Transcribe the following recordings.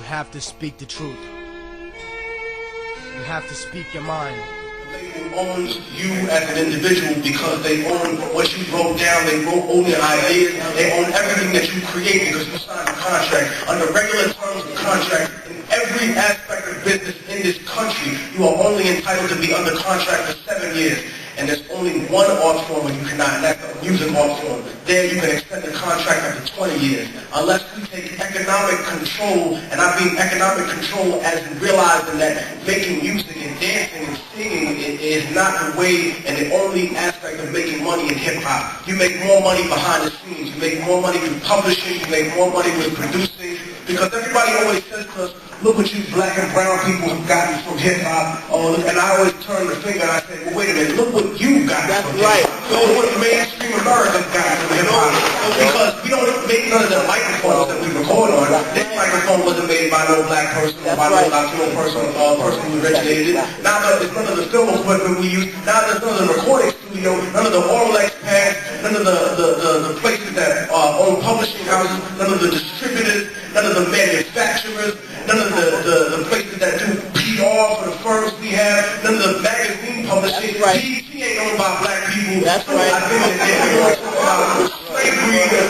have to speak the truth. You have to speak your mind. Label owns you as an individual because they own what you wrote down, they own your ideas, they own everything that you create because you signed a contract. Under regular terms of contract, in every aspect of business in this country, you are only entitled to be under contract for 7 years. And there's only one art form where you cannot, and that's the music art form. There you can extend the contract up to 20 years. Unless we take economic control, and I mean economic control as in realizing that making music and dancing and singing is not the way and the only aspect of making money in hip-hop. You make more money behind the scenes. You make more money with publishing. You make more money with producing. Because everybody always says to us, look what you black and brown people have gotten from hip-hop. Oh, look, and I always turn the finger and I say, well, wait a minute, look what you got from hip-hop. Look what mainstream Americans got from hip-hop. Because we don't make none of the microphones that we record on. This microphone wasn't made by no black person or by no Latino person who originated it. Now there's none of the film equipment we use. Now there's none of the recording studio, none of the oral pads, none of the places that own publishing houses, none of the distributors, none of the manufacturers, none of the places that do PR for the firms we have, none of the magazine publishing. That's right. He ain't owned by black people. That's right. I think that we don't talk about slavery in the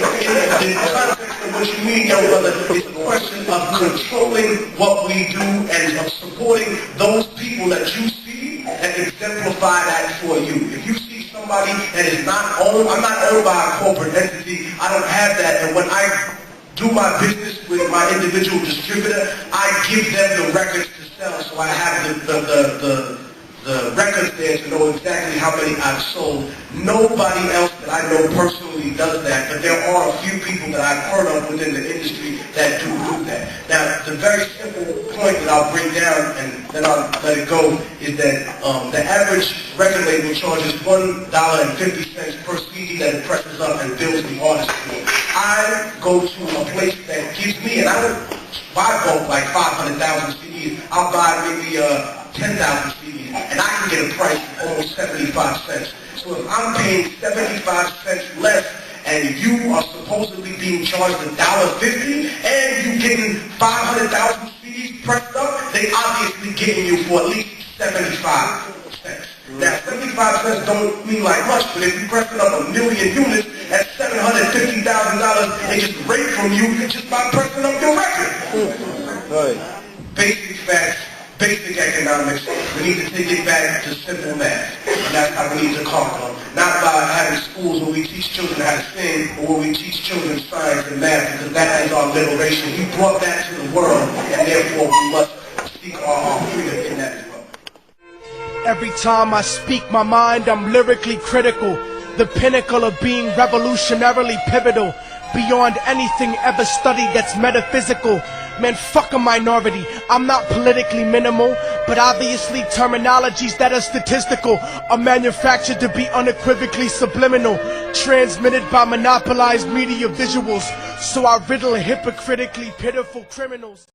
context of what you mean, young brother. It's a question of controlling what we do and of supporting those people that you see and exemplify that for you. If you see somebody that is not owned, I'm not owned by a corporate entity. I don't have that. And when I do my business with my individual distributor, I give them the records to sell, so I have the records there to know exactly how many I've sold. Nobody else that I know personally does that, but there are a few people that I've heard of within the industry that do that. Now, the very simple point that I'll bring down, and then I'll let it go, is that the average record label charges $1.50 per CD that it presses up and bills the artist for. I go to a place that gives me, and I don't buy bulk like 500,000 CDs. I'll buy maybe 10,000 CDs, and I can get a price of almost 75 cents. So if I'm paying 75 cents less, and you are supposedly being charged $1.50, and you're getting 500,000 CDs pressed up, they obviously getting you for at least 75 cents. Now, 75 cents don't mean like much, but if you're pressing up 1 million units at $750,000, they just rape from you just by pressing up your record. Right. Basic facts, basic economics. We need to take it back to simple math. And that's how we need to conquer them. Not by having schools where we teach children how to sing or where we teach children science and math, because that is our liberation. We brought that to the world, and therefore we must seek our freedom in that as well. Every time I speak my mind, I'm lyrically critical. The pinnacle of being revolutionarily pivotal. Beyond anything ever studied that's metaphysical. Man, fuck a minority. I'm not politically minimal, but obviously terminologies that are statistical are manufactured to be unequivocally subliminal, transmitted by monopolized media visuals. So I riddle hypocritically pitiful criminals.